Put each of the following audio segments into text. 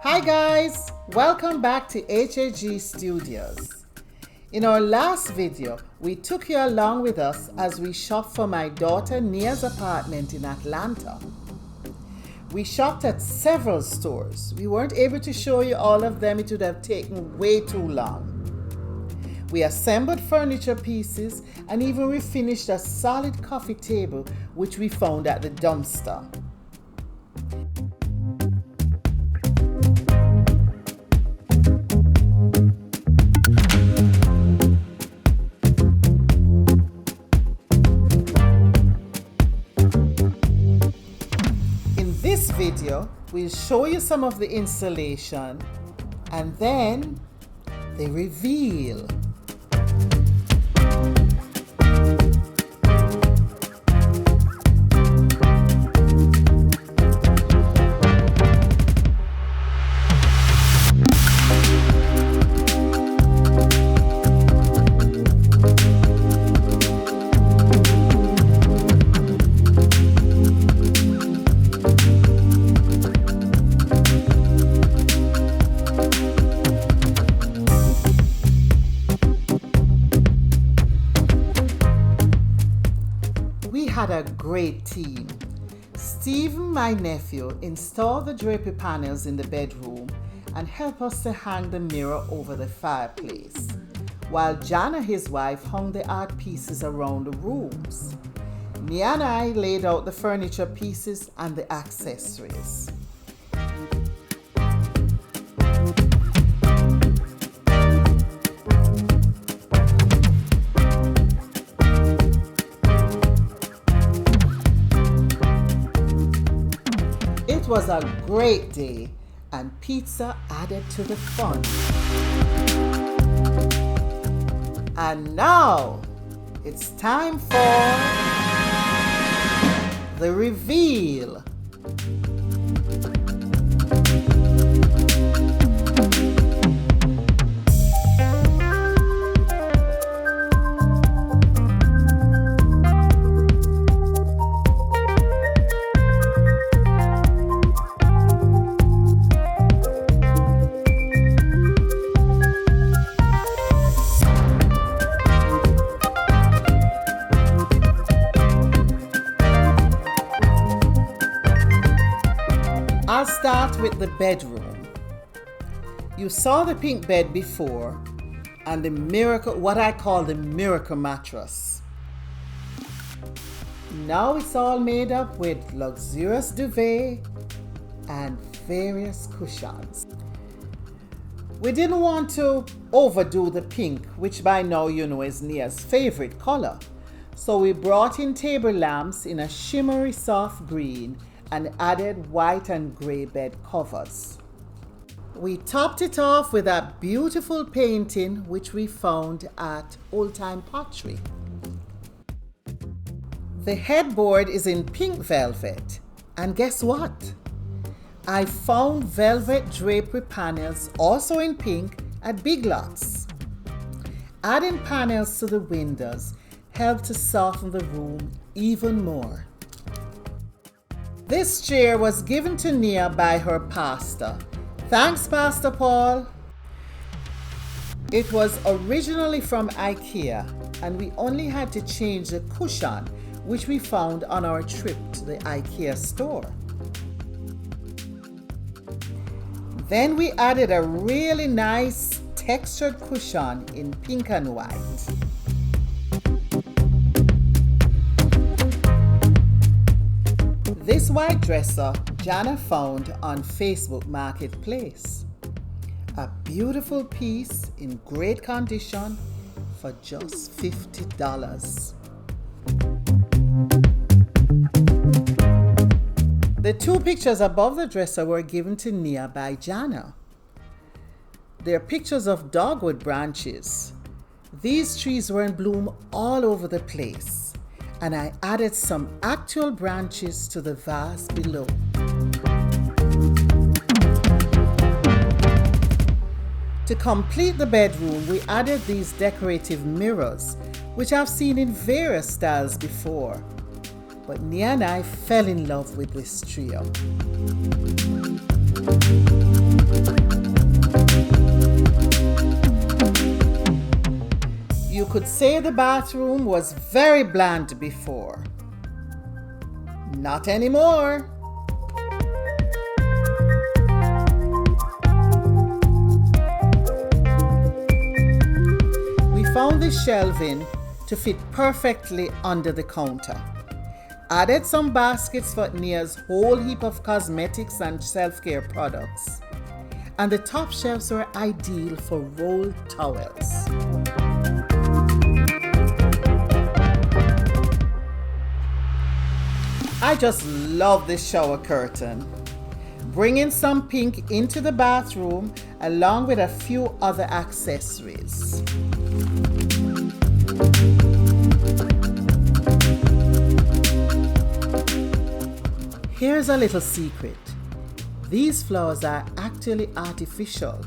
Hi guys, welcome back to HAG Studios. In our last video, we took you along with us as we shopped for my daughter Nia's apartment in Atlanta. We shopped at several stores. We weren't able to show you all of them, it would have taken way too long. We assembled furniture pieces and even refinished a solid coffee table which we found at the dumpster. In this video, we'll show you some of the installation and then the reveal. We had a great team. Stephen, my nephew, installed the drapery panels in the bedroom and helped us to hang the mirror over the fireplace, while Jana, his wife, hung the art pieces around the rooms. Nia and I laid out the furniture pieces and the accessories. It was a great day and pizza added to the fun. And now it's time for the reveal. I'll start with the bedroom. You saw the pink bed before and the miracle, what I call the miracle mattress. Now it's all made up with luxurious duvet and various cushions. We didn't want to overdo the pink, which by now you know is Nia's favorite color. So we brought in table lamps in a shimmery soft green and added white and gray bed covers. We topped it off with a beautiful painting which we found at Old Time Pottery. The headboard is in pink velvet, and guess what? I found velvet drapery panels also in pink at Big Lots. Adding panels to the windows helped to soften the room even more. This chair was given to Nia by her pastor. Thanks, Pastor Paul. It was originally from IKEA and we only had to change the cushion which we found on our trip to the IKEA store. Then we added a really nice textured cushion in pink and white. This white dresser Jana found on Facebook Marketplace. A beautiful piece in great condition for just $50. The two pictures above the dresser were given to Nia by Jana. They're pictures of dogwood branches. These trees were in bloom all over the place, and I added some actual branches to the vase below. To complete the bedroom, we added these decorative mirrors, which I've seen in various styles before. But Nia and I fell in love with this trio. could say the bathroom was very bland before. Not anymore. We found the shelving to fit perfectly under the counter. Added some baskets for Nia's whole heap of cosmetics and self-care products. And the top shelves were ideal for rolled towels. I just love this shower curtain. Bringing some pink into the bathroom along with a few other accessories. Here's a little secret. These flowers are actually artificial.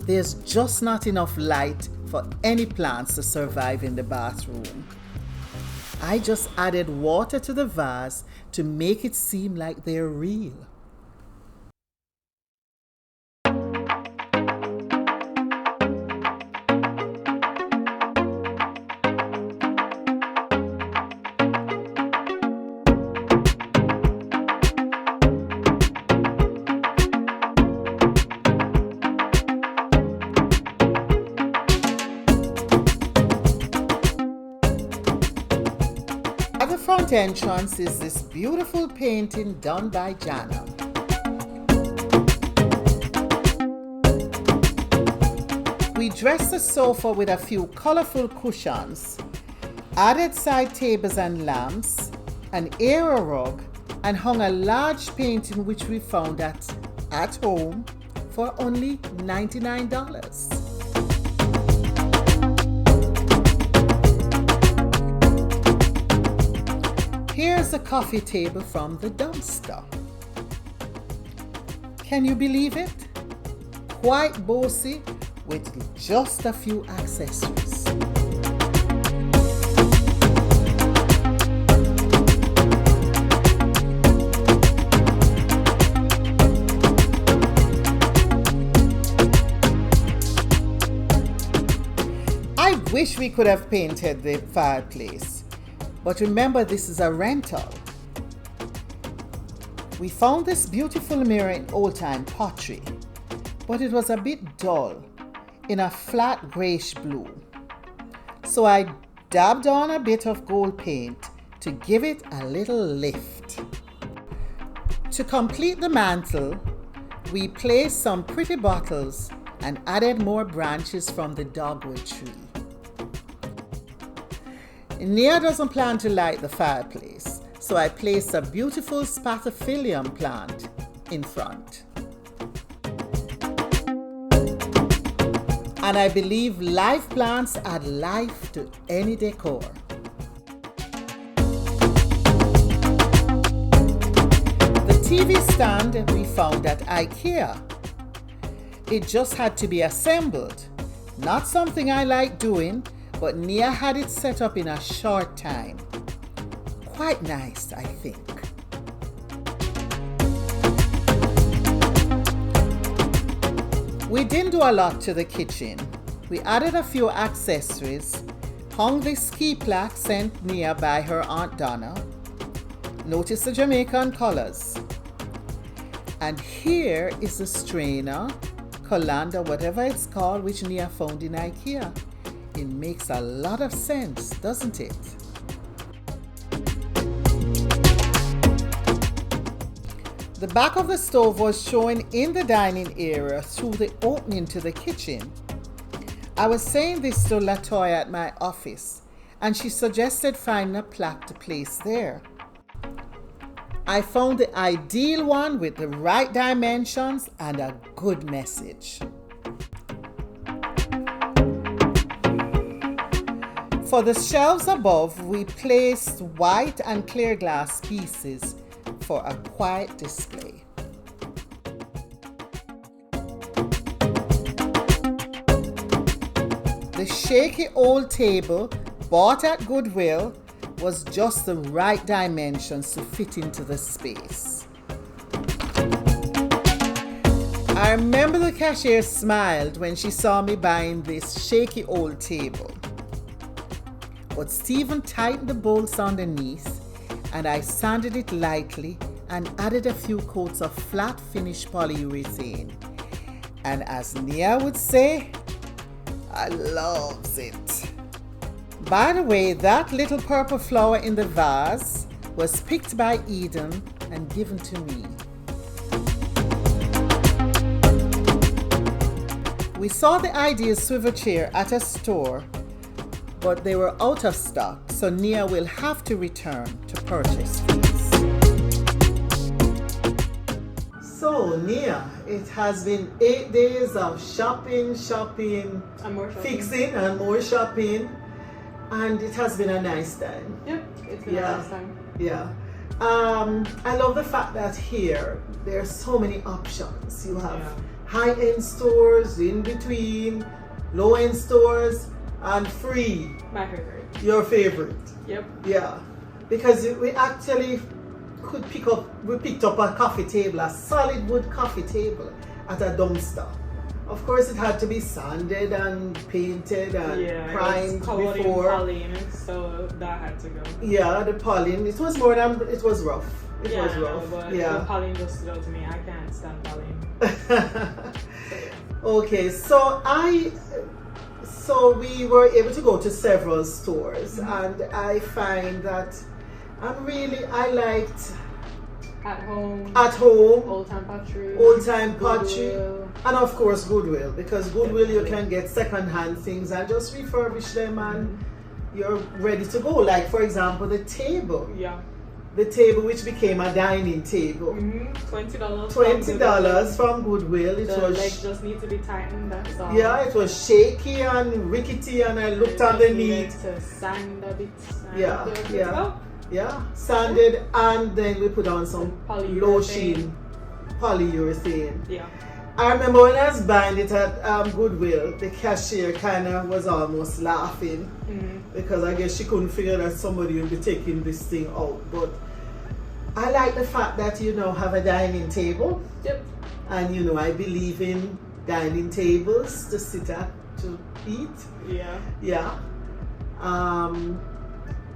There's just not enough light for any plants to survive in the bathroom. I just added water to the vase to make it seem like they're real. At the front entrance is this beautiful painting done by Jana. We dressed the sofa with a few colorful cushions, added side tables and lamps, an aero rug, and hung a large painting which we found at home for only $99. Here's a coffee table from the dumpster. Can you believe it? Quite bossy with just a few accessories. I wish we could have painted the fireplace. But remember, this is a rental. We found this beautiful mirror in old-time pottery, but it was a bit dull in a flat grayish blue. So I dabbed on a bit of gold paint to give it a little lift. To complete the mantle, we placed some pretty bottles and added more branches from the dogwood tree. Nia doesn't plan to light the fireplace, so I placed a beautiful spathiphyllum plant in front. And I believe live plants add life to any decor. The TV stand we found at IKEA. It just had to be assembled. Not something I like doing, but Nia had it set up in a short time. Quite nice, I think. We didn't do a lot to the kitchen. We added a few accessories, hung the ski plaque sent Nia by her Aunt Donna. Notice the Jamaican colors. And here is the strainer, colander, whatever it's called, which Nia found in IKEA. It makes a lot of sense, doesn't it? The back of the stove was showing in the dining area through the opening to the kitchen. I was saying this to Latoya at my office, and she suggested finding a plaque to place there. I found the ideal one with the right dimensions and a good message. For the shelves above, we placed white and clear glass pieces for a quiet display. The shaky old table, bought at Goodwill, was just the right dimensions to fit into the space. I remember the cashier smiled when she saw me buying this shaky old table. but Stephen tightened the bolts underneath, and I sanded it lightly and added a few coats of flat finish polyurethane. And as Nia would say, I loves it. By the way, that little purple flower in the vase was picked by Eden and given to me. We saw the ideal swivel chair at a store, but they were out of stock, so Nia will have to return to purchase these. So Nia, it has been 8 days of shopping, and more shopping, fixing and more shopping, and it has been a nice time. Yep, it's been a nice time. Yeah. I love the fact that here there are so many options. You have high-end stores, in between, low-end stores, and free. My favorite. Your favorite. Yep. Yeah. Because we actually we picked up a coffee table, a solid wood coffee table at a dumpster. Of course, it had to be sanded and painted and primed before. Pollen, so that had to go. Yeah, the pollen. It was more than, it was rough. It was rough. But the pollen just stood out to me. I can't stand pollen. Okay, so we were able to go to several stores, and I find that I liked At home, Old Time Pottery, and of course Goodwill, because Goodwill you can get second-hand things and just refurbish them and you're ready to go. Like for example, the table. Yeah. The table which became a dining table. $20. $20 from Goodwill. The legs just need to be tightened, that's all. Yeah, it was shaky and rickety, and I looked underneath. To sand a bit. Yeah, sanded, and then we put on some lotion, polyurethane. Yeah. I remember when I was buying it at Goodwill, the cashier kind of was almost laughing because I guess she couldn't figure that somebody would be taking this thing out. But I like the fact that you now have a dining table. Yep. And you know, I believe in dining tables to sit at to eat. Yeah. Yeah.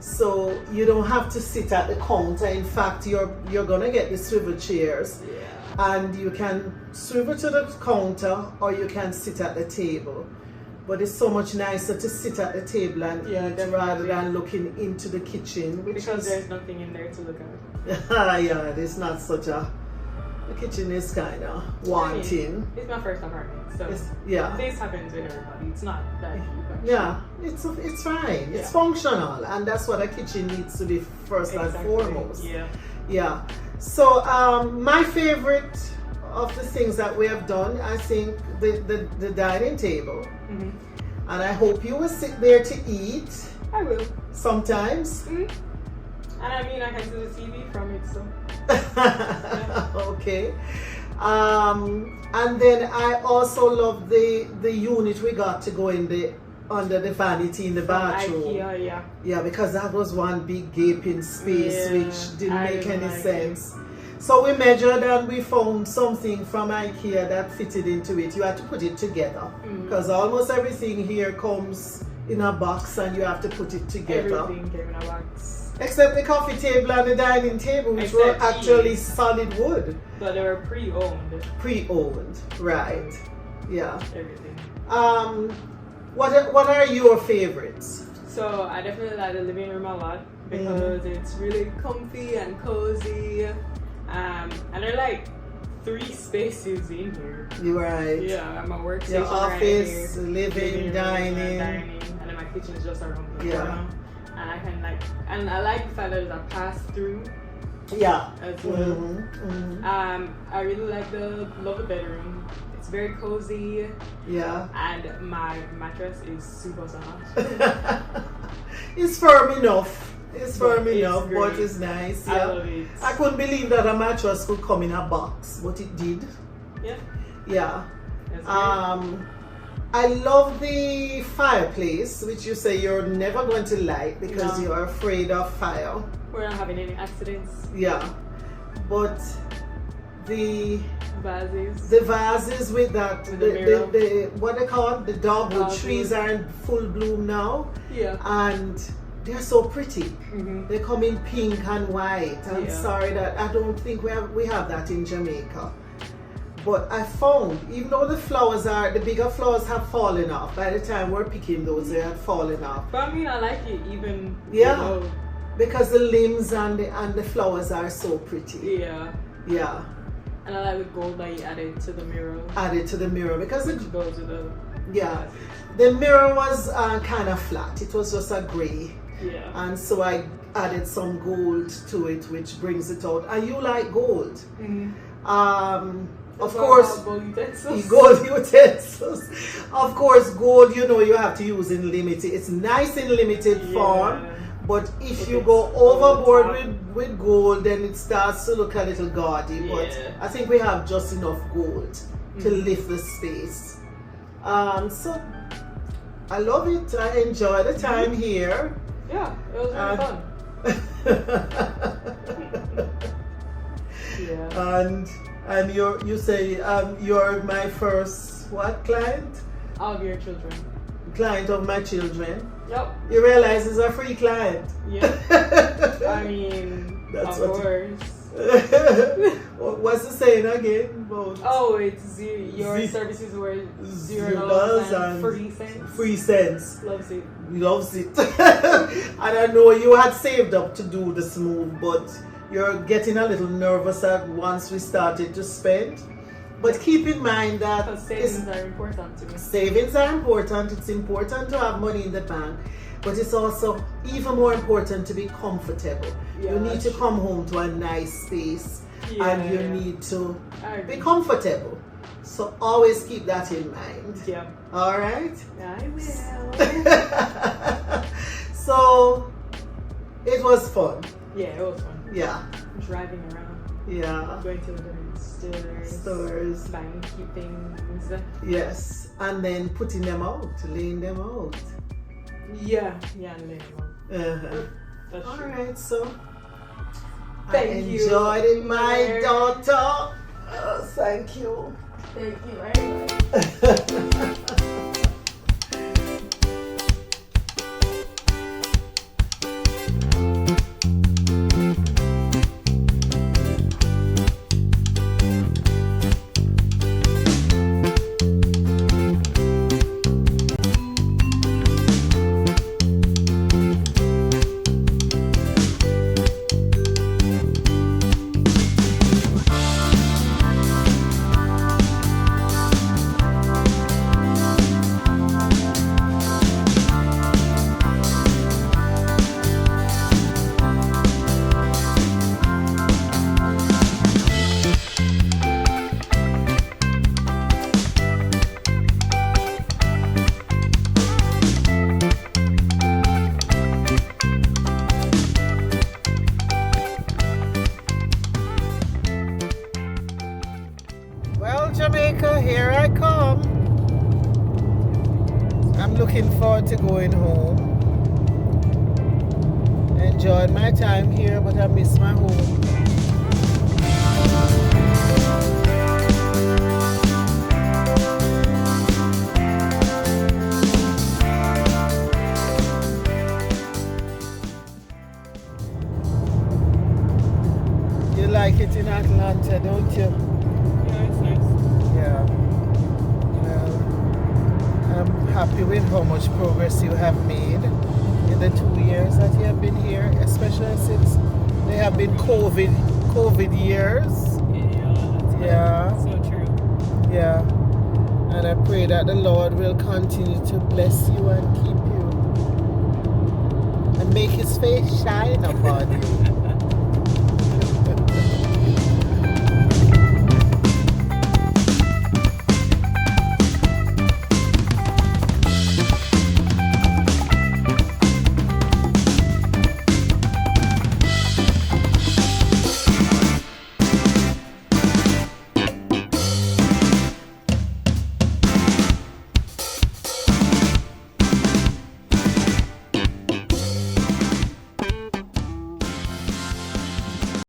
So you don't have to sit at the counter. In fact, you're gonna get the swivel chairs. Yeah. And you can swivel to the counter or you can sit at the table. But it's so much nicer to sit at the table and eat rather than looking into the kitchen. Because there's nothing in there to look at. Yeah, it's not such a... The kitchen is kind of wanting. It's my first apartment, so this happens with everybody. It's not that huge. Yeah, it's fine. It's functional, and that's what a kitchen needs to be first and foremost. Yeah. Yeah. So my favorite of the things that we have done, I think the dining table. And I hope you will sit there to eat. I will. Sometimes. And I mean, I can see the TV from it, so. Okay. And then I also love the unit we got to go in under the vanity in the bathroom. IKEA, yeah, because that was one big gaping space which didn't make any sense. So we measured and we found something from IKEA that fitted into it. You had to put it together because almost everything here comes in a box and you have to put it together. Everything came in a box. Except the coffee table and the dining table, which were actually solid wood. But they were pre-owned. Pre-owned, right. Yeah. Everything. What are your favorites? So I definitely like the living room a lot because it's really comfy and cozy. And there are like 3 spaces in here. You're right. Yeah, my workstation. Your office, right living, dining. And then my kitchen is just around the corner. And I can and I like the fact that there's a pass through. Yeah. As well. I really love the bedroom. It's very cozy. Yeah. And my mattress is super soft. It's firm enough. It's firm enough, great. but it's nice. I love it. I couldn't believe that a mattress could come in a box, but it did. Yeah. Yeah. That's great. I love the fireplace, which you say you're never going to light because you're afraid of fire. We're not having any accidents. Yeah. But the vases with that, the what they call the dogwood trees are in full bloom now. Yeah. And they're so pretty. They come in pink and white. I'm sorry that I don't think we have that in Jamaica. But I found, even though the bigger flowers have fallen off, by the time we're picking those, they have fallen off. But I mean, I like it even. Yeah, because the limbs and the flowers are so pretty. Yeah. Yeah. And I like the gold that you added to the mirror. Added to the mirror because it goes with the. Yeah. The mirror was kind of flat. It was just a grey. Yeah. And so I added some gold to it, which brings it out. And you like gold. Of course, gold utensils. Of course, gold, you have to use in limited. It's nice in limited form, but if you go overboard with gold, then it starts to look a little gaudy. But I think we have just enough gold to lift the space. So I love it. I enjoy the time here. Yeah, it was really fun. And you say you're my first client? Of your children. Client of my children. Yep. You realize it's a free client. Yeah. I mean, that's of course. What's the saying again? It's your services were $0 and free cents. Free cents. Loves it. And I know you had saved up to do this move, but you're getting a little nervous once we started to spend. But keep in mind that savings are important to me. Savings are important. It's important to have money in the bank, but it's also even more important to be comfortable. You need to come home to a nice space, and you need to be comfortable. So always keep that in mind. Yeah. All right? I will. So it was fun. Yeah, it was fun. Yeah. Driving around. Yeah. Going to the different stores. Buying cute things. Yes. And then putting them out, laying them out. Yeah, laying them out. That's all true. right, so thank I you. enjoyed it, my daughter. Thank you. Thank you very much. Jamaica, here I come. I'm looking forward to going home. Enjoyed my time here, but I miss my home. You like it in Atlanta, don't you? Yeah. Well, I'm happy with how much progress you have made in the 2 years that you have been here, especially since they have been COVID years. Yeah. So true. Yeah. And I pray that the Lord will continue to bless you and keep you and make his face shine upon you.